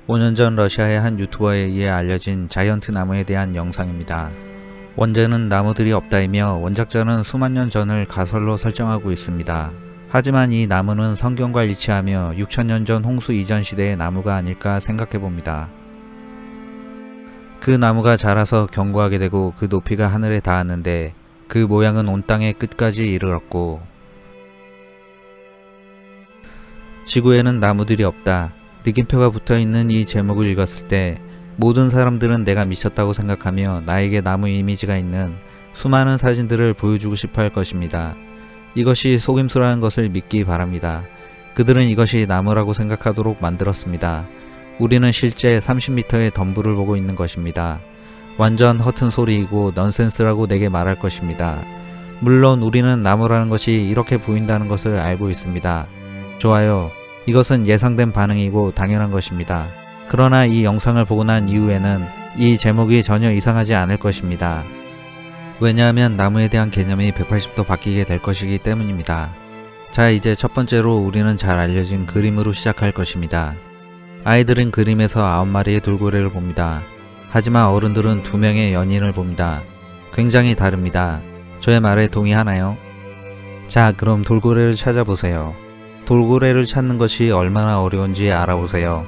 5년 전 러시아의 한 유튜버에 의해 알려진 자이언트 나무에 대한 영상입니다. 원제는 나무들이 없다이며 원작자는 수만 년 전을 가설로 설정하고 있습니다. 하지만 이 나무는 성경과 일치하며 6천년 전 홍수 이전 시대의 나무가 아닐까 생각해봅니다. 그 나무가 자라서 견고하게 되고 그 높이가 하늘에 닿았는데 그 모양은 온 땅의 끝까지 이르렀고, 지구에는 나무들이 없다. 느낌표가 붙어있는 이 제목을 읽었을 때 모든 사람들은 내가 미쳤다고 생각하며 나에게 나무 이미지가 있는 수많은 사진들을 보여주고 싶어 할 것입니다. 이것이 속임수라는 것을 믿기 바랍니다. 그들은 이것이 나무라고 생각하도록 만들었습니다. 우리는 실제 30m의 덤불을 보고 있는 것입니다. 완전 허튼 소리이고 넌센스라고 내게 말할 것입니다. 물론 우리는 나무라는 것이 이렇게 보인다는 것을 알고 있습니다. 좋아요. 이것은 예상된 반응이고 당연한 것입니다. 그러나 이 영상을 보고 난 이후에는 이 제목이 전혀 이상하지 않을 것입니다. 왜냐하면 나무에 대한 개념이 180도 바뀌게 될 것이기 때문입니다. 자, 이제 첫 번째로 우리는 잘 알려진 그림으로 시작할 것입니다. 아이들은 그림에서 9마리의 돌고래를 봅니다. 하지만 어른들은 2명의 연인을 봅니다. 굉장히 다릅니다. 저의 말에 동의하나요? 자, 그럼 돌고래를 찾아보세요. 돌고래를 찾는 것이 얼마나 어려운지 알아보세요.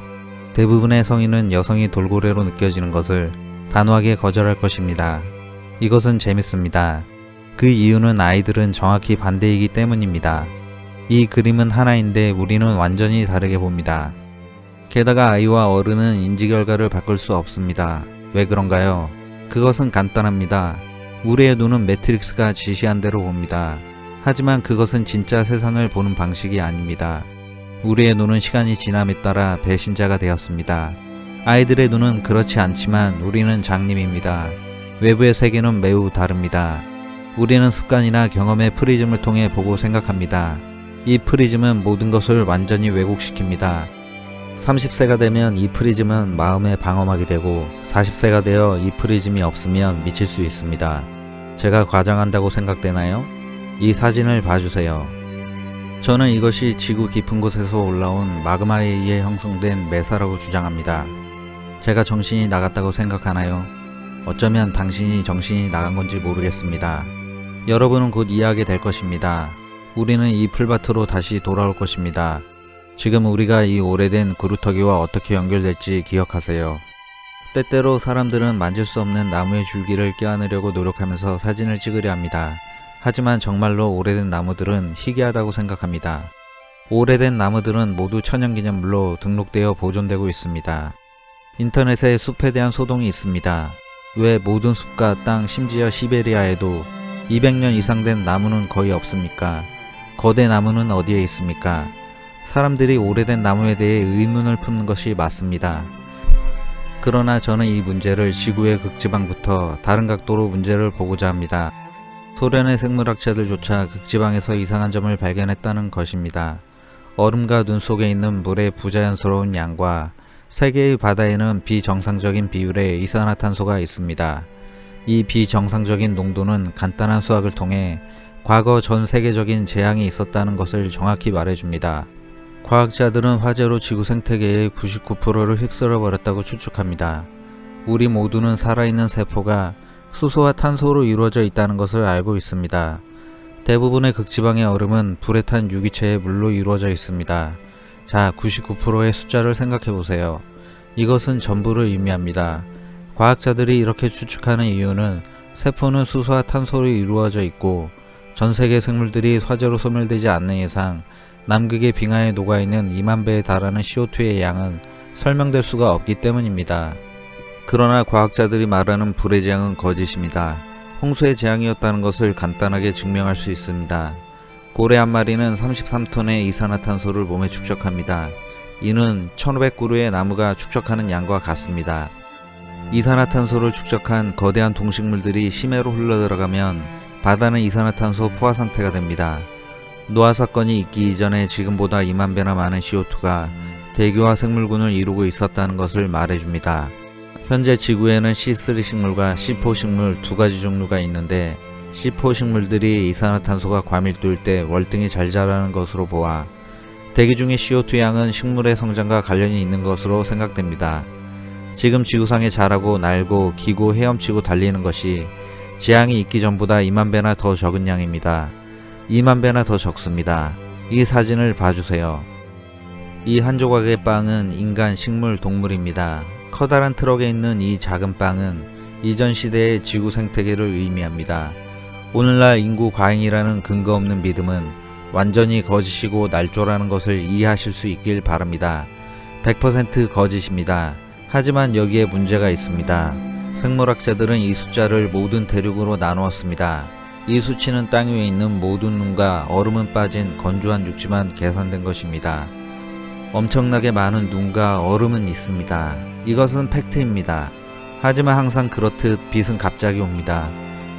대부분의 성인은 여성이 돌고래로 느껴지는 것을 단호하게 거절할 것입니다. 이것은 재밌습니다. 그 이유는 아이들은 정확히 반대이기 때문입니다. 이 그림은 하나인데 우리는 완전히 다르게 봅니다. 게다가 아이와 어른은 인지 결과를 바꿀 수 없습니다. 왜 그런가요? 그것은 간단합니다. 우리의 눈은 매트릭스가 지시한 대로 봅니다. 하지만 그것은 진짜 세상을 보는 방식이 아닙니다. 우리의 눈은 시간이 지남에 따라 배신자가 되었습니다. 아이들의 눈은 그렇지 않지만 우리는 장님입니다. 외부의 세계는 매우 다릅니다. 우리는 습관이나 경험의 프리즘을 통해 보고 생각합니다. 이 프리즘은 모든 것을 완전히 왜곡시킵니다. 30세가 되면 이 프리즘은 마음의 방어막이 되고 40세가 되어 이 프리즘이 없으면 미칠 수 있습니다. 제가 과장한다고 생각되나요? 이 사진을 봐주세요. 저는 이것이 지구 깊은 곳에서 올라온 마그마에 의해 형성된 메사라고 주장합니다. 제가 정신이 나갔다고 생각하나요? 어쩌면 당신이 정신이 나간 건지 모르겠습니다. 여러분은 곧 이해하게 될 것입니다. 우리는 이 풀밭으로 다시 돌아올 것입니다. 지금 우리가 이 오래된 구루터기와 어떻게 연결될지 기억하세요. 때때로 사람들은 만질 수 없는 나무의 줄기를 껴안으려고 노력하면서 사진을 찍으려 합니다. 하지만 정말로 오래된 나무들은 희귀하다고 생각합니다. 오래된 나무들은 모두 천연기념물로 등록되어 보존되고 있습니다. 인터넷에 숲에 대한 소동이 있습니다. 왜 모든 숲과 땅, 심지어 시베리아에도 200년 이상 된 나무는 거의 없습니까? 거대 나무는 어디에 있습니까? 사람들이 오래된 나무에 대해 의문을 품는 것이 맞습니다. 그러나 저는 이 문제를 지구의 극지방부터 다른 각도로 문제를 보고자 합니다. 소련의 생물학자들조차 극지방에서 이상한 점을 발견했다는 것입니다. 얼음과 눈 속에 있는 물의 부자연스러운 양과 세계의 바다에는 비정상적인 비율의 이산화탄소가 있습니다. 이 비정상적인 농도는 간단한 수학을 통해 과거 전 세계적인 재앙이 있었다는 것을 정확히 말해줍니다. 과학자들은 화재로 지구 생태계의 99%를 휩쓸어버렸다고 추측합니다. 우리 모두는 살아있는 세포가 수소와 탄소로 이루어져 있다는 것을 알고 있습니다. 대부분의 극지방의 얼음은 불에 탄 유기체의 물로 이루어져 있습니다. 자, 99%의 숫자를 생각해보세요. 이것은 전부를 의미합니다. 과학자들이 이렇게 추측하는 이유는 세포는 수소와 탄소로 이루어져 있고 전 세계 생물들이 화재로 소멸되지 않는 이상 남극의 빙하에 녹아있는 2만 배에 달하는 CO2의 양은 설명될 수가 없기 때문입니다. 그러나 과학자들이 말하는 불의 재앙은 거짓입니다. 홍수의 재앙이었다는 것을 간단하게 증명할 수 있습니다. 고래 한 마리는 33톤의 이산화탄소를 몸에 축적합니다. 이는 1500그루의 나무가 축적하는 양과 같습니다. 이산화탄소를 축적한 거대한 동식물들이 심해로 흘러들어가면 바다는 이산화탄소 포화 상태가 됩니다. 노화 사건이 있기 이전에 지금보다 2만 배나 많은 CO2가 대기와 생물군을 이루고 있었다는 것을 말해줍니다. 현재 지구에는 C3 식물과 C4 식물 두 가지 종류가 있는데 C4 식물들이 이산화탄소가 과밀도일 때 월등히 잘 자라는 것으로 보아 대기 중의 CO2 양은 식물의 성장과 관련이 있는 것으로 생각됩니다. 지금 지구상에 자라고 날고 기고 헤엄치고 달리는 것이 지향이 있기 전보다 2만 배나 더 적은 양입니다. 2만 배나 더 적습니다. 이 사진을 봐주세요. 이 한 조각의 빵은 인간, 식물, 동물입니다. 커다란 트럭에 있는 이 작은 빵은 이전 시대의 지구 생태계를 의미합니다. 오늘날 인구 과잉이라는 근거 없는 믿음은 완전히 거짓이고 날조라는 것을 이해하실 수 있길 바랍니다. 100% 거짓입니다. 하지만 여기에 문제가 있습니다. 생물학자들은 이 숫자를 모든 대륙으로 나누었습니다. 이 수치는 땅 위에 있는 모든 눈과 얼음은 빠진 건조한 육지만 계산된 것입니다. 엄청나게 많은 눈과 얼음은 있습니다. 이것은 팩트입니다. 하지만 항상 그렇듯 빛은 갑자기 옵니다.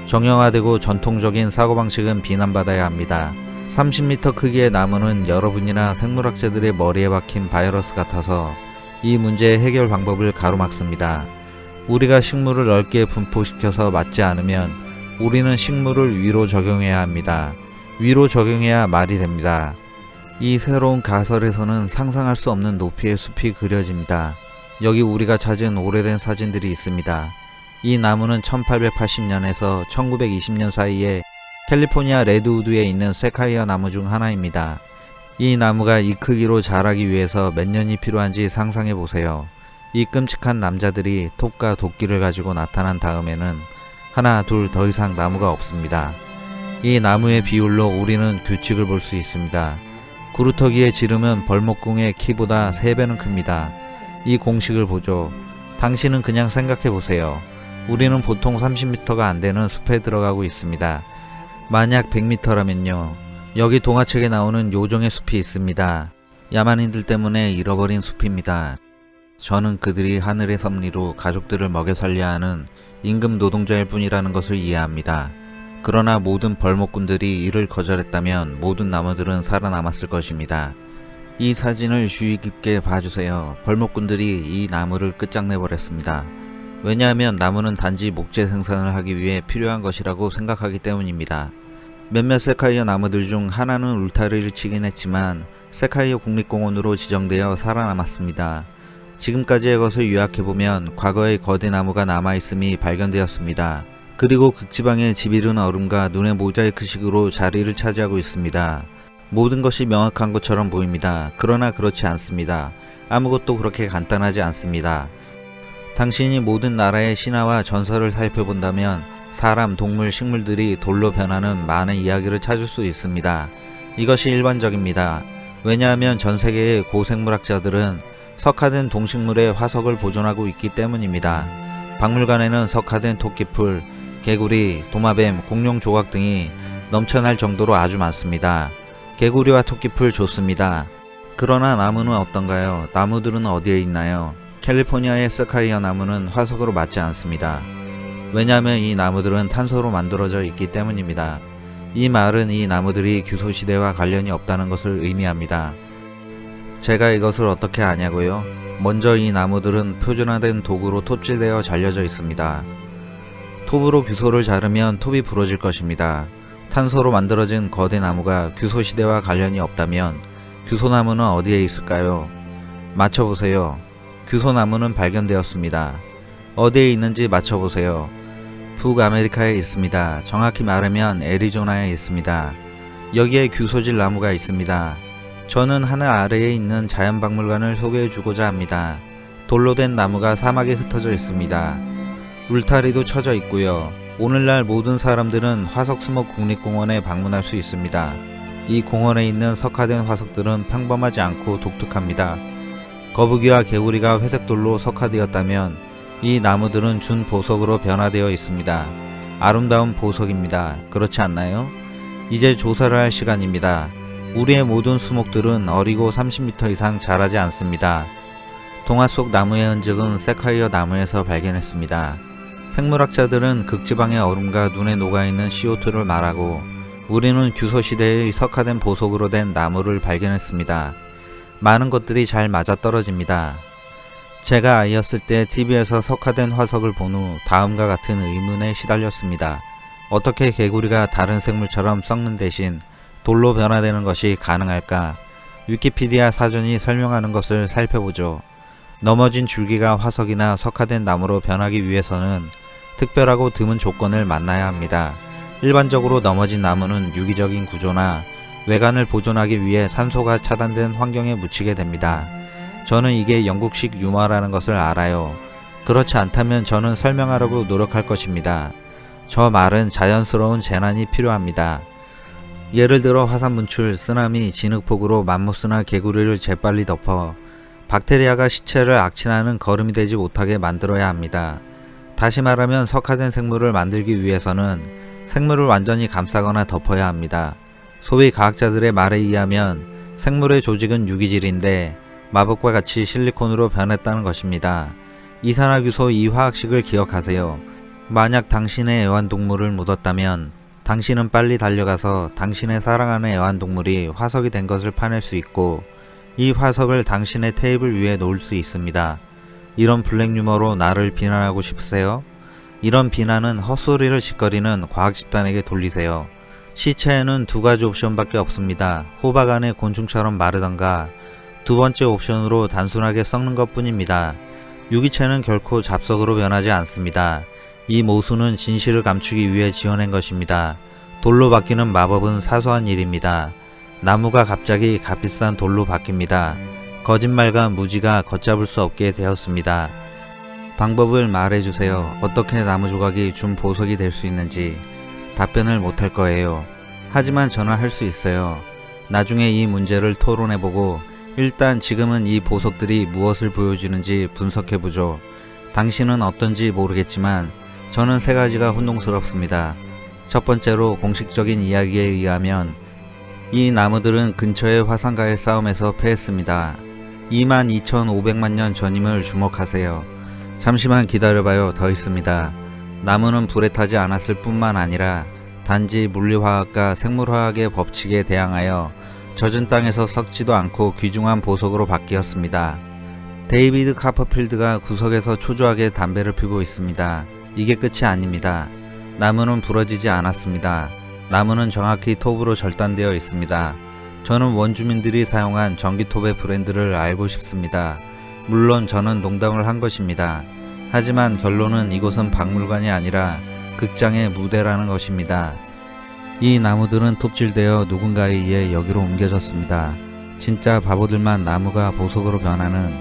정형화되고 전통적인 사고방식은 비난받아야 합니다. 30m 크기의 나무는 여러분이나 생물학자들의 머리에 박힌 바이러스 같아서 이 문제의 해결 방법을 가로막습니다. 우리가 식물을 넓게 분포시켜서 맞지 않으면 우리는 식물을 위로 적용해야 합니다. 위로 적용해야 말이 됩니다. 이 새로운 가설에서는 상상할 수 없는 높이의 숲이 그려집니다. 여기 우리가 찾은 오래된 사진들이 있습니다. 이 나무는 1880년에서 1920년 사이에 캘리포니아 레드우드에 있는 세카이어 나무 중 하나입니다. 이 나무가 이 크기로 자라기 위해서 몇 년이 필요한지 상상해 보세요. 이 끔찍한 남자들이 톱과 도끼를 가지고 나타난 다음에는 하나 둘 더 이상 나무가 없습니다. 이 나무의 비율로 우리는 규칙을 볼 수 있습니다. 구루터기의 지름은 벌목공의 키보다 3배는 큽니다. 이 공식을 보죠. 당신은 그냥 생각해 보세요. 우리는 보통 30m가 안 되는 숲에 들어가고 있습니다. 만약 100m라면요. 여기 동화책에 나오는 요정의 숲이 있습니다. 야만인들 때문에 잃어버린 숲입니다. 저는 그들이 하늘의 섭리로 가족들을 먹여 살려야 하는 임금 노동자일 뿐이라는 것을 이해합니다. 그러나 모든 벌목꾼들이 이를 거절했다면 모든 나무들은 살아남았을 것입니다. 이 사진을 주의 깊게 봐주세요. 벌목꾼들이 이 나무를 끝장내버렸습니다. 왜냐하면 나무는 단지 목재 생산을 하기 위해 필요한 것이라고 생각하기 때문입니다. 몇몇 세카이어 나무들 중 하나는 울타리를 치긴 했지만 세카이어 국립공원으로 지정되어 살아남았습니다. 지금까지의 것을 요약해보면 과거의 거대 나무가 남아있음이 발견되었습니다. 그리고 극지방의 지비른 얼음과 눈의 모자이크식으로 자리를 차지하고 있습니다. 모든 것이 명확한 것처럼 보입니다. 그러나 그렇지 않습니다. 아무것도 그렇게 간단하지 않습니다. 당신이 모든 나라의 신화와 전설을 살펴본다면 사람, 동물, 식물들이 돌로 변하는 많은 이야기를 찾을 수 있습니다. 이것이 일반적입니다. 왜냐하면 전 세계의 고생물학자들은 석화된 동식물의 화석을 보존하고 있기 때문입니다. 박물관에는 석화된 토끼풀, 개구리, 도마뱀, 공룡 조각 등이 넘쳐날 정도로 아주 많습니다. 개구리와 토끼풀 좋습니다. 그러나 나무는 어떤가요? 나무들은 어디에 있나요? 캘리포니아의 세카이어 나무는 화석으로 맞지 않습니다. 왜냐하면 이 나무들은 탄소로 만들어져 있기 때문입니다. 이 말은 이 나무들이 규소시대와 관련이 없다는 것을 의미합니다. 제가 이것을 어떻게 아냐고요? 먼저 이 나무들은 표준화된 도구로 톱질되어 잘려져 있습니다. 톱으로 규소를 자르면 톱이 부러질 것입니다. 탄소로 만들어진 거대 나무가 규소시대와 관련이 없다면 규소나무는 어디에 있을까요? 맞춰보세요. 규소나무는 발견되었습니다. 어디에 있는지 맞춰보세요. 북아메리카에 있습니다. 정확히 말하면 애리조나에 있습니다. 여기에 규소질 나무가 있습니다. 저는 하늘 아래에 있는 자연박물관을 소개해주고자 합니다. 돌로 된 나무가 사막에 흩어져 있습니다. 울타리도 쳐져 있고요. 오늘날 모든 사람들은 화석수목 국립공원에 방문할 수 있습니다. 이 공원에 있는 석화된 화석들은 평범하지 않고 독특합니다. 거북이와 개구리가 회색돌로 석화되었다면 이 나무들은 준보석으로 변화되어 있습니다. 아름다운 보석입니다. 그렇지 않나요? 이제 조사를 할 시간입니다. 우리의 모든 수목들은 어리고 30m 이상 자라지 않습니다. 동화 속 나무의 흔적은 세카이어 나무에서 발견했습니다. 생물학자들은 극지방의 얼음과 눈에 녹아있는 CO2를 말하고 우리는 규소시대의 석화된 보석으로 된 나무를 발견했습니다. 많은 것들이 잘 맞아떨어집니다. 제가 아이였을 때 TV에서 석화된 화석을 본 후 다음과 같은 의문에 시달렸습니다. 어떻게 개구리가 다른 생물처럼 썩는 대신 돌로 변화되는 것이 가능할까? 위키피디아 사전이 설명하는 것을 살펴보죠. 넘어진 줄기가 화석이나 석화된 나무로 변하기 위해서는 특별하고 드문 조건을 만나야 합니다. 일반적으로 넘어진 나무는 유기적인 구조나 외관을 보존하기 위해 산소가 차단된 환경에 묻히게 됩니다. 저는 이게 영국식 유머라는 것을 알아요. 그렇지 않다면 저는 설명하려고 노력할 것입니다. 저 말은 자연스러운 재난이 필요합니다. 예를 들어 화산 분출, 쓰나미, 진흙폭우로 맘모스나 개구리를 재빨리 덮어 박테리아가 시체를 악취나는 거름이 되지 못하게 만들어야 합니다. 다시 말하면 석화된 생물을 만들기 위해서는 생물을 완전히 감싸거나 덮어야 합니다. 소위 과학자들의 말에 의하면 생물의 조직은 유기질인데 마법과 같이 실리콘으로 변했다는 것입니다. 이산화규소 이 화학식을 기억하세요. 만약 당신의 애완동물을 묻었다면 당신은 빨리 달려가서 당신의 사랑하는 애완동물이 화석이 된 것을 파낼 수 있고 이 화석을 당신의 테이블 위에 놓을 수 있습니다. 이런 블랙 유머로 나를 비난하고 싶으세요? 이런 비난은 헛소리를 짓거리는 과학 집단에게 돌리세요. 시체에는 두 가지 옵션밖에 없습니다. 호박 안에 곤충처럼 마르던가 두 번째 옵션으로 단순하게 썩는 것 뿐입니다. 유기체는 결코 잡석으로 변하지 않습니다. 이 모순은 진실을 감추기 위해 지어낸 것입니다. 돌로 바뀌는 마법은 사소한 일입니다. 나무가 갑자기 값비싼 돌로 바뀝니다. 거짓말과 무지가 걷잡을 수 없게 되었습니다. 방법을 말해주세요. 어떻게 나무 조각이 준 보석이 될 수 있는지. 답변을 못할 거예요. 하지만 저는 할 수 있어요. 나중에 이 문제를 토론해보고 일단 지금은 이 보석들이 무엇을 보여주는지 분석해보죠. 당신은 어떤지 모르겠지만 저는 세 가지가 혼동스럽습니다. 첫 번째로 공식적인 이야기에 의하면 이 나무들은 근처의 화산과의 싸움에서 패했습니다. 22,500만 년 전임을 주목하세요. 잠시만 기다려봐요. 더 있습니다. 나무는 불에 타지 않았을 뿐만 아니라 단지 물리화학과 생물화학의 법칙에 대항하여 젖은 땅에서 썩지도 않고 귀중한 보석으로 바뀌었습니다. 데이비드 카퍼필드가 구석에서 초조하게 담배를 피우고 있습니다. 이게 끝이 아닙니다. 나무는 부러지지 않았습니다. 나무는 정확히 톱으로 절단되어 있습니다. 저는 원주민들이 사용한 전기톱의 브랜드를 알고 싶습니다. 물론 저는 농담을 한 것입니다. 하지만 결론은 이곳은 박물관이 아니라 극장의 무대라는 것입니다. 이 나무들은 톱질되어 누군가에 의해 여기로 옮겨졌습니다. 진짜 바보들만 나무가 보석으로 변하는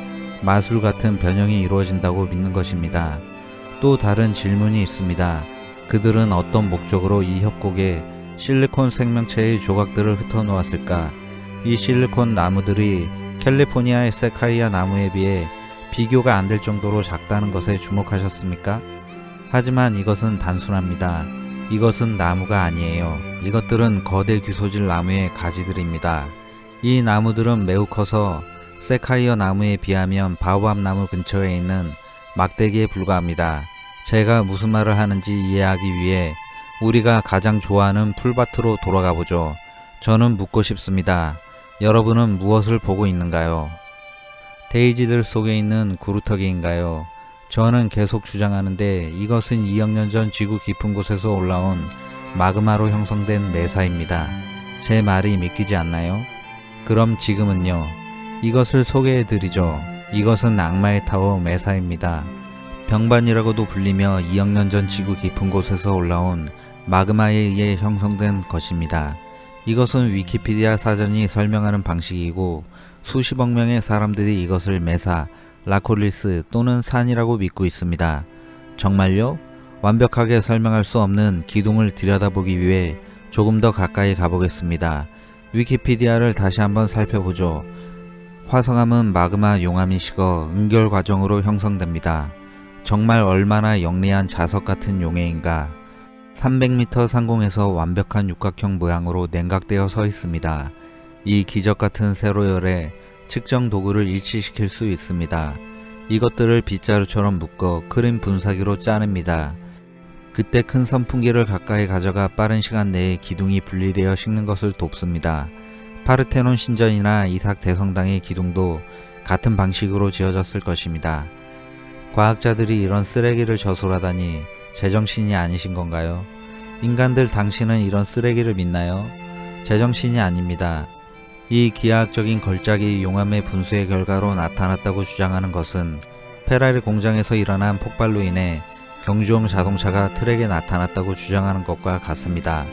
마술 같은 변형이 이루어진다고 믿는 것입니다. 또 다른 질문이 있습니다. 그들은 어떤 목적으로 이 협곡에 실리콘 생명체의 조각들을 흩어놓았을까? 이 실리콘 나무들이 캘리포니아의 세카이아 나무에 비해 비교가 안 될 정도로 작다는 것에 주목하셨습니까? 하지만 이것은 단순합니다. 이것은 나무가 아니에요. 이것들은 거대 귀소질 나무의 가지들입니다. 이 나무들은 매우 커서 세카이어 나무에 비하면 바오밥 나무 근처에 있는 막대기에 불과합니다. 제가 무슨 말을 하는지 이해하기 위해 우리가 가장 좋아하는 풀밭으로 돌아가 보죠. 저는 묻고 싶습니다. 여러분은 무엇을 보고 있는가요? 데이지들 속에 있는 구루터기인가요? 저는 계속 주장하는데 이것은 2억 년 전 지구 깊은 곳에서 올라온 마그마로 형성된 메사입니다. 제 말이 믿기지 않나요? 그럼 지금은요. 이것을 소개해드리죠. 이것은 악마의 타워 메사입니다. 병반이라고도 불리며 2억 년 전 지구 깊은 곳에서 올라온 마그마에 의해 형성된 것입니다. 이것은 위키피디아 사전이 설명하는 방식이고 수십억 명의 사람들이 이것을 메사, 라콜리스 또는 산이라고 믿고 있습니다. 정말요? 완벽하게 설명할 수 없는 기둥을 들여다보기 위해 조금 더 가까이 가보겠습니다. 위키피디아를 다시 한번 살펴보죠. 화성암은 마그마 용암이 식어 응결 과정으로 형성됩니다. 정말 얼마나 영리한 자석 같은 용해인가. 300m 상공에서 완벽한 육각형 모양으로 냉각되어 서 있습니다. 이 기적같은 세로열에 측정 도구를 일치시킬 수 있습니다. 이것들을 빗자루처럼 묶어 크림 분사기로 짜냅니다. 그때 큰 선풍기를 가까이 가져가 빠른 시간 내에 기둥이 분리되어 식는 것을 돕습니다. 파르테논 신전이나 이삭 대성당의 기둥도 같은 방식으로 지어졌을 것입니다. 과학자들이 이런 쓰레기를 저술하다니 제정신이 아니신 건가요? 인간들 당신은 이런 쓰레기를 믿나요? 제정신이 아닙니다. 이 기하학적인 걸작이 용암의 분수의 결과로 나타났다고 주장하는 것은 페라리 공장에서 일어난 폭발로 인해 경주용 자동차가 트랙에 나타났다고 주장하는 것과 같습니다.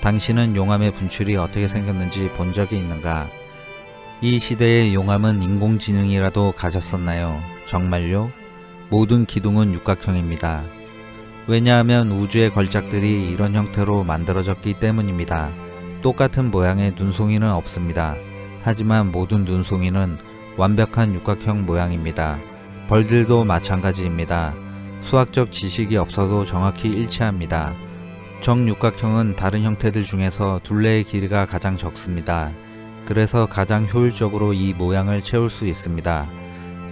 당신은 용암의 분출이 어떻게 생겼는지 본 적이 있는가? 이 시대의 용암은 인공지능이라도 가졌었나요? 정말요? 모든 기둥은 육각형입니다. 왜냐하면 우주의 걸작들이 이런 형태로 만들어졌기 때문입니다. 똑같은 모양의 눈송이는 없습니다. 하지만 모든 눈송이는 완벽한 육각형 모양입니다. 벌들도 마찬가지입니다. 수학적 지식이 없어도 정확히 일치합니다. 정육각형은 다른 형태들 중에서 둘레의 길이가 가장 적습니다. 그래서 가장 효율적으로 이 모양을 채울 수 있습니다.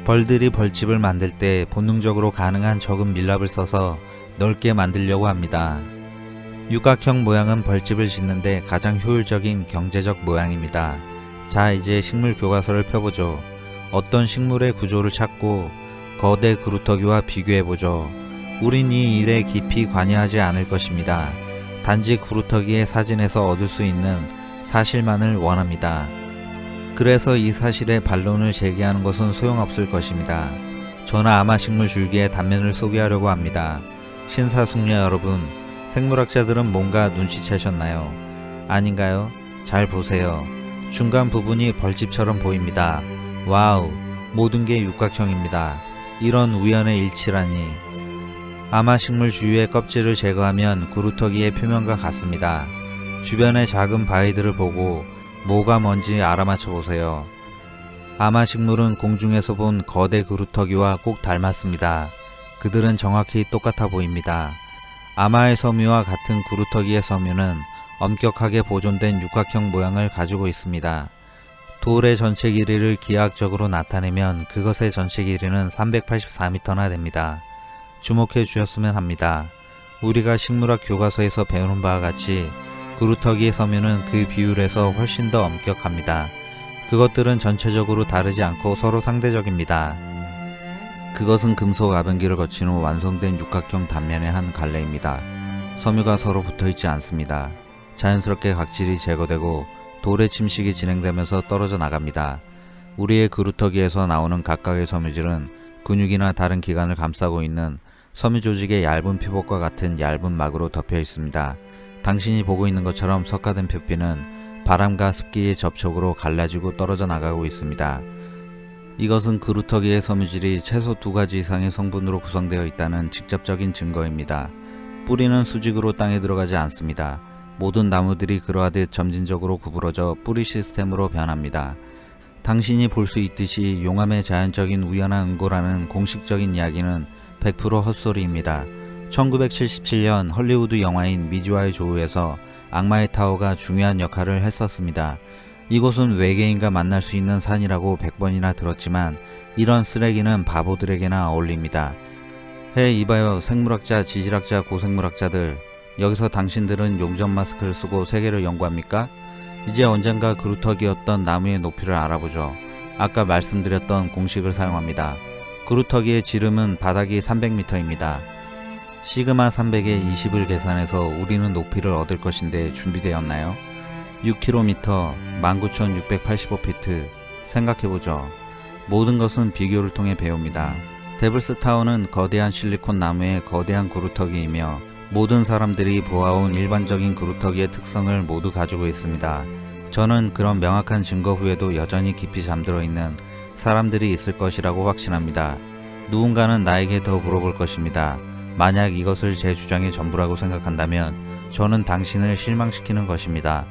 벌들이 벌집을 만들 때 본능적으로 가능한 적은 밀랍을 써서 넓게 만들려고 합니다. 육각형 모양은 벌집을 짓는데 가장 효율적인 경제적 모양입니다. 자, 이제 식물 교과서를 펴보죠. 어떤 식물의 구조를 찾고 거대 그루터기와 비교해보죠. 우린 이 일에 깊이 관여하지 않을 것입니다. 단지 그루터기의 사진에서 얻을 수 있는 사실만을 원합니다. 그래서 이 사실에 반론을 제기하는 것은 소용없을 것입니다. 저는 아마식물 줄기의 단면을 소개하려고 합니다. 신사숙녀 여러분, 생물학자들은 뭔가 눈치채셨나요? 아닌가요? 잘 보세요. 중간 부분이 벌집처럼 보입니다. 와우, 모든 게 육각형입니다. 이런 우연의 일치라니. 아마식물 주위의 껍질을 제거하면 그루터기의 표면과 같습니다. 주변의 작은 바위들을 보고 뭐가 뭔지 알아맞혀 보세요. 아마식물은 공중에서 본 거대 그루터기와 꼭 닮았습니다. 그들은 정확히 똑같아 보입니다. 아마의 섬유와 같은 그루터기의 섬유는 엄격하게 보존된 육각형 모양을 가지고 있습니다. 돌의 전체 길이를 기하학적으로 나타내면 그것의 전체 길이는 384m나 됩니다. 주목해 주셨으면 합니다. 우리가 식물학 교과서에서 배우는 바와 같이 그루터기의 섬유는 그 비율에서 훨씬 더 엄격합니다. 그것들은 전체적으로 다르지 않고 서로 상대적입니다. 그것은 금속 아변기를 거친 후 완성된 육각형 단면의 한 갈래입니다. 섬유가 서로 붙어있지 않습니다. 자연스럽게 각질이 제거되고 돌의 침식이 진행되면서 떨어져 나갑니다. 우리의 그루터기에서 나오는 각각의 섬유질은 근육이나 다른 기관을 감싸고 있는 섬유 조직의 얇은 피복과 같은 얇은 막으로 덮여 있습니다. 당신이 보고 있는 것처럼 석가된 표피는 바람과 습기의 접촉으로 갈라지고 떨어져 나가고 있습니다. 이것은 그루터기의 섬유질이 최소 2가지 이상의 성분으로 구성되어 있다는 직접적인 증거입니다. 뿌리는 수직으로 땅에 들어가지 않습니다. 모든 나무들이 그러하듯 점진적으로 구부러져 뿌리 시스템으로 변합니다. 당신이 볼 수 있듯이 용암의 자연적인 우연한 응고라는 공식적인 이야기는 100% 헛소리입니다. 1977년 헐리우드 영화인 미주와의 조우에서 악마의 타워가 중요한 역할을 했었습니다. 이곳은 외계인과 만날 수 있는 산이라고 100번이나 들었지만 이런 쓰레기는 바보들에게나 어울립니다. 헤이 이봐요, 생물학자, 지질학자, 고생물학자들. 여기서 당신들은 용접 마스크를 쓰고 세계를 연구합니까? 이제 언젠가 그루터기였던 나무의 높이를 알아보죠. 아까 말씀드렸던 공식을 사용합니다. 그루터기의 지름은 바닥이 300m입니다. 시그마 300의 20을 계산해서 우리는 높이를 얻을 것인데 준비되었나요? 6km, 19,685피트. 생각해보죠. 모든 것은 비교를 통해 배웁니다. 데블스 타워는 거대한 실리콘 나무의 거대한 그루터기이며 모든 사람들이 보아온 일반적인 그루터기의 특성을 모두 가지고 있습니다. 저는 그런 명확한 증거 후에도 여전히 깊이 잠들어 있는 사람들이 있을 것이라고 확신합니다. 누군가는 나에게 더 물어볼 것입니다. 만약 이것을 제 주장의 전부라고 생각한다면 저는 당신을 실망시키는 것입니다.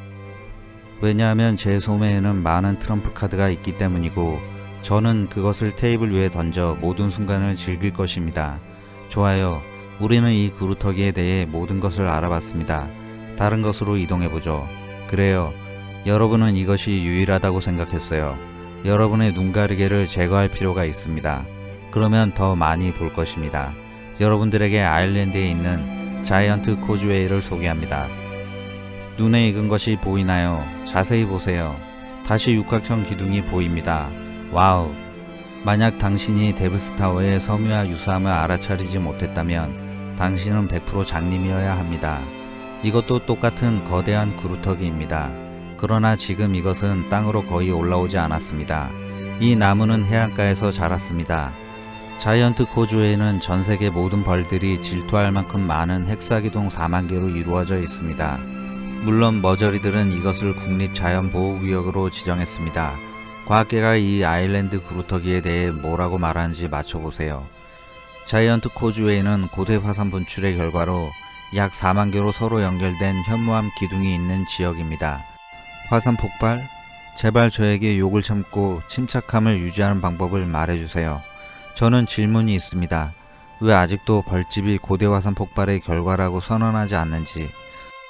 왜냐하면 제 소매에는 많은 트럼프 카드가 있기 때문이고 저는 그것을 테이블 위에 던져 모든 순간을 즐길 것입니다. 좋아요. 우리는 이 그루터기에 대해 모든 것을 알아봤습니다. 다른 것으로 이동해보죠. 그래요. 여러분은 이것이 유일하다고 생각했어요. 여러분의 눈가리개를 제거할 필요가 있습니다. 그러면 더 많이 볼 것입니다. 여러분들에게 아일랜드에 있는 자이언트 코즈웨이를 소개합니다. 눈에 익은 것이 보이나요? 자세히 보세요. 다시 육각형 기둥이 보입니다. 와우. 만약 당신이 데브스타워의 섬유와 유사함을 알아차리지 못했다면 당신은 100% 장님이어야 합니다. 이것도 똑같은 거대한 그루터기입니다. 그러나 지금 이것은 땅으로 거의 올라오지 않았습니다. 이 나무는 해안가에서 자랐습니다. 자이언트 코주에는 전 세계 모든 벌들이 질투할 만큼 많은 헥사기동 4만 개로 이루어져 있습니다. 물론 머저리들은 이것을 국립자연보호구역으로 지정했습니다. 과학계가 이 아일랜드 구루터기에 대해 뭐라고 말하는지 맞춰보세요. 자이언트 코주웨이는 고대 화산 분출의 결과로 약 4만 개로 서로 연결된 현무암 기둥이 있는 지역입니다. 화산 폭발? 제발 저에게 욕을 참고 침착함을 유지하는 방법을 말해주세요. 저는 질문이 있습니다. 왜 아직도 벌집이 고대 화산 폭발의 결과라고 선언하지 않는지,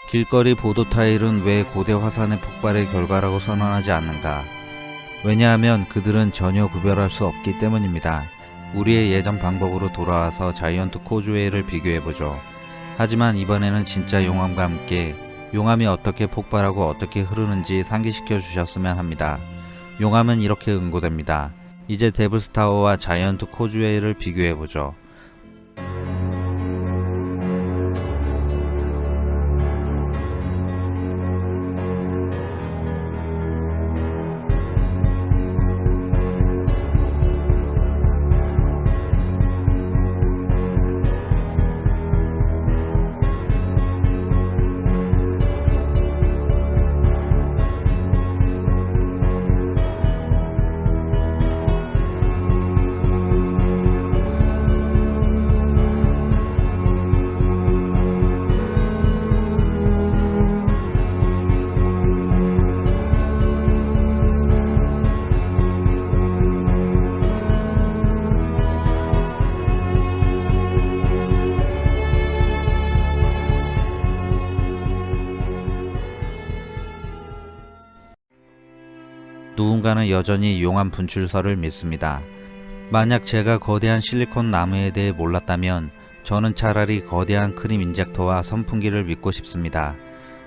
길거리 보도 타일은 왜 고대 화산의 폭발의 결과라고 선언하지 않는가? 왜냐하면 그들은 전혀 구별할 수 없기 때문입니다. 우리의 예전 방법으로 돌아와서 자이언트 코주웨이를 비교해보죠. 하지만 이번에는 진짜 용암과 함께 용암이 어떻게 폭발하고 어떻게 흐르는지 상기시켜 주셨으면 합니다. 용암은 이렇게 응고됩니다. 이제 데블스타워와 자이언트 코주웨이를 비교해보죠. 누군가는 여전히 용암 분출설을 믿습니다. 만약 제가 거대한 실리콘 나무에 대해 몰랐다면 저는 차라리 거대한 크림 인젝터와 선풍기를 믿고 싶습니다.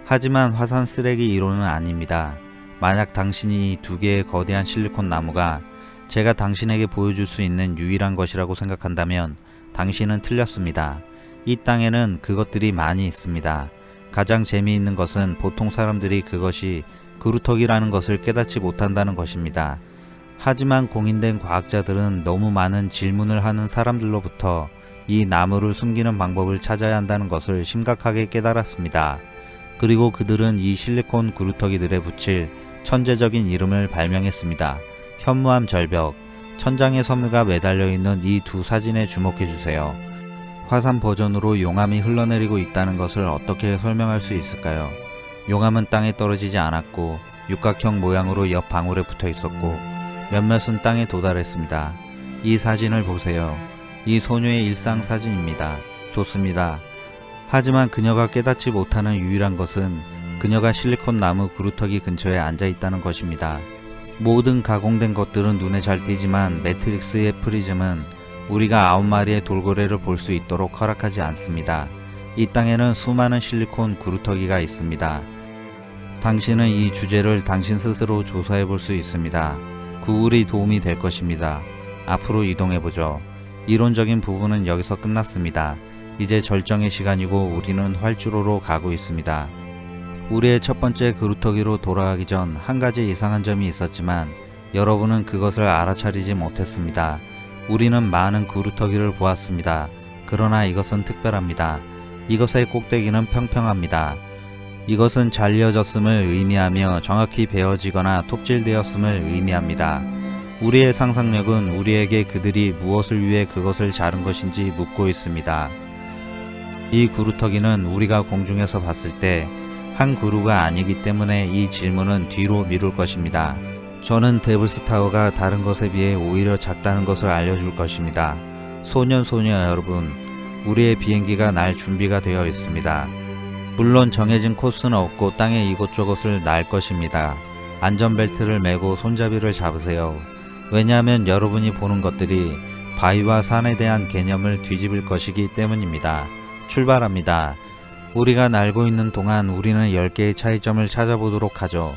하지만 화산 쓰레기 이론은 아닙니다. 만약 당신이 이 두 개의 거대한 실리콘 나무가 제가 당신에게 보여줄 수 있는 유일한 것이라고 생각한다면 당신은 틀렸습니다. 이 땅에는 그것들이 많이 있습니다. 가장 재미있는 것은 보통 사람들이 그것이 그루터기라는 것을 깨닫지 못한다는 것입니다. 하지만 공인된 과학자들은 너무 많은 질문을 하는 사람들로부터 이 나무를 숨기는 방법을 찾아야 한다는 것을 심각하게 깨달았습니다. 그리고 그들은 이 실리콘 그루터기들에 붙일 천재적인 이름을 발명했습니다. 현무암 절벽, 천장에 섬유가 매달려 있는 이 두 사진에 주목해 주세요. 화산 버전으로 용암이 흘러내리고 있다는 것을 어떻게 설명할 수 있을까요? 용암은 땅에 떨어지지 않았고 육각형 모양으로 옆 방울에 붙어 있었고 몇몇은 땅에 도달했습니다. 이 사진을 보세요. 이 소녀의 일상 사진입니다. 좋습니다. 하지만 그녀가 깨닫지 못하는 유일한 것은 그녀가 실리콘 나무 그루터기 근처에 앉아 있다는 것입니다. 모든 가공된 것들은 눈에 잘 띄지만 매트릭스의 프리즘은 우리가 9마리의 돌고래를 볼 수 있도록 허락하지 않습니다. 이 땅에는 수많은 실리콘 그루터기가 있습니다. 당신은 이 주제를 당신 스스로 조사해 볼 수 있습니다. 구글이 도움이 될 것입니다. 앞으로 이동해보죠. 이론적인 부분은 여기서 끝났습니다. 이제 절정의 시간이고 우리는 활주로로 가고 있습니다. 우리의 첫 번째 그루터기로 돌아가기 전 한 가지 이상한 점이 있었지만 여러분은 그것을 알아차리지 못했습니다. 우리는 많은 그루터기를 보았습니다. 그러나 이것은 특별합니다. 이것의 꼭대기는 평평합니다. 이것은 잘 이어졌음을 의미하며 정확히 베어지거나 톱질되었음을 의미합니다. 우리의 상상력은 우리에게 그들이 무엇을 위해 그것을 자른 것인지 묻고 있습니다. 이 그루터기는 우리가 공중에서 봤을 때 한 그루가 아니기 때문에 이 질문은 뒤로 미룰 것입니다. 저는 데블스타워가 다른 것에 비해 오히려 작다는 것을 알려줄 것입니다. 소녀 여러분, 우리의 비행기가 날 준비가 되어 있습니다. 물론 정해진 코스는 없고 땅의 이곳저곳을 날 것입니다. 안전벨트를 매고 손잡이를 잡으세요. 왜냐하면 여러분이 보는 것들이 바위와 산에 대한 개념을 뒤집을 것이기 때문입니다. 출발합니다. 우리가 날고 있는 동안 우리는 10개의 차이점을 찾아보도록 하죠.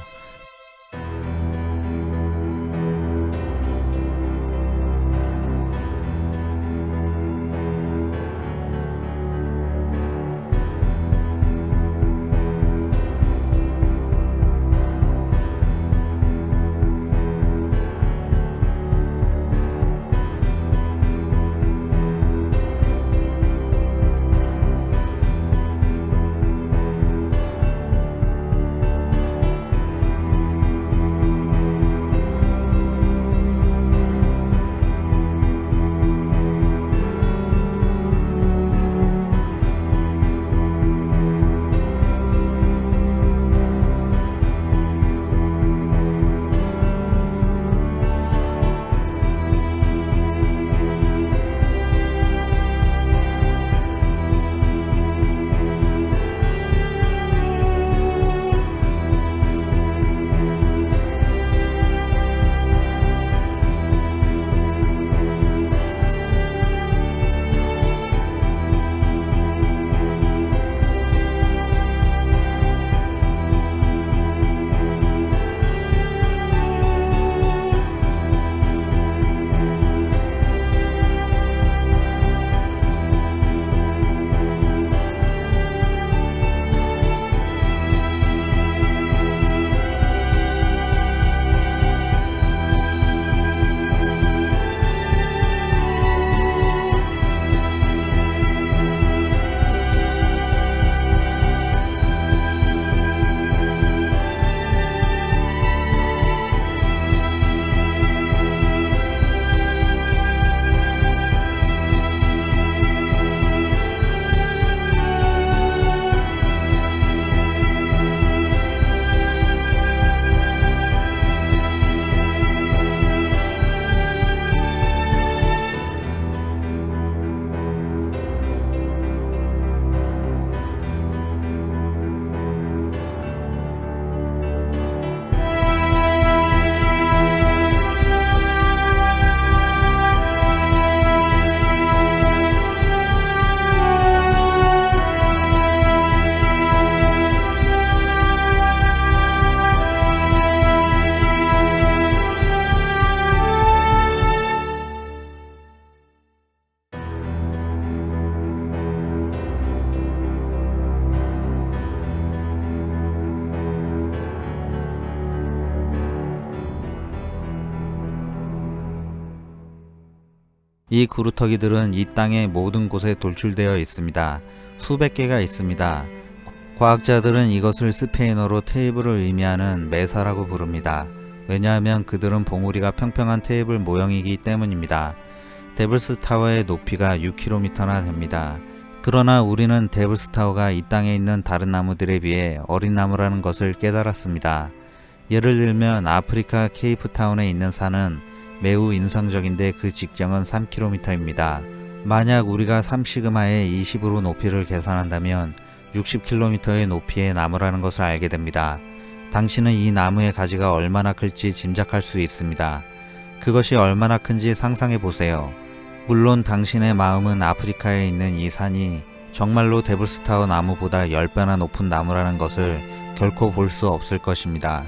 이 구루터기들은 이 땅의 모든 곳에 돌출되어 있습니다. 수백 개가 있습니다. 과학자들은 이것을 스페인어로 테이블을 의미하는 메사라고 부릅니다. 왜냐하면 그들은 봉우리가 평평한 테이블 모형이기 때문입니다. 데블스 타워의 높이가 6km나 됩니다. 그러나 우리는 데블스 타워가 이 땅에 있는 다른 나무들에 비해 어린 나무라는 것을 깨달았습니다. 예를 들면 아프리카 케이프타운에 있는 산은 매우 인상적인데 그 직경은 3km입니다. 만약 우리가 3시그마의 20으로 높이를 계산한다면 60km의 높이의 나무라는 것을 알게 됩니다. 당신은 이 나무의 가지가 얼마나 클지 짐작할 수 있습니다. 그것이 얼마나 큰지 상상해 보세요. 물론 당신의 마음은 아프리카에 있는 이 산이 정말로 데블스타워 나무보다 10배나 높은 나무라는 것을 결코 볼 수 없을 것입니다.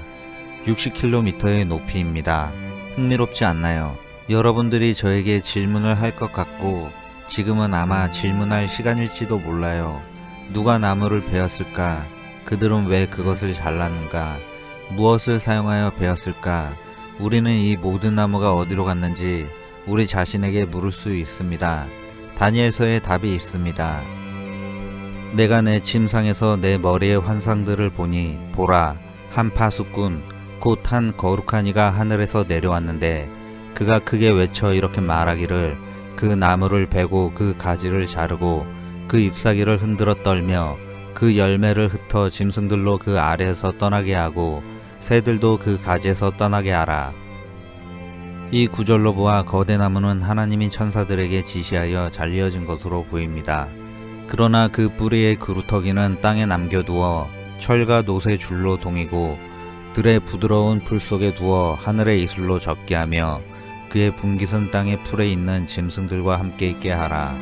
60km의 높이입니다. 흥미롭지 않나요? 여러분들이 저에게 질문을 할 것 같고 지금은 아마 질문할 시간일지도 몰라요. 누가 나무를 베었을까? 그들은 왜 그것을 잘랐는가? 무엇을 사용하여 베었을까? 우리는 이 모든 나무가 어디로 갔는지 우리 자신에게 물을 수 있습니다. 다니엘서에 답이 있습니다. 내가 내 침상에서 내 머리의 환상들을 보니 보라, 한 파수꾼 곧 한 거룩한 이가 하늘에서 내려왔는데 그가 크게 외쳐 이렇게 말하기를 그 나무를 베고 그 가지를 자르고 그 잎사귀를 흔들어 떨며 그 열매를 흩어 짐승들로 그 아래에서 떠나게 하고 새들도 그 가지에서 떠나게 하라. 이 구절로 보아 거대 나무는 하나님이 천사들에게 지시하여 잘리어진 것으로 보입니다. 그러나 그 뿌리의 그루터기는 땅에 남겨두어 철과 노새 줄로 동이고 들의 부드러운 풀 속에 두어 하늘의 이슬로 젖게 하며 그의 분깃은 땅의 풀에 있는 짐승들과 함께 있게 하라.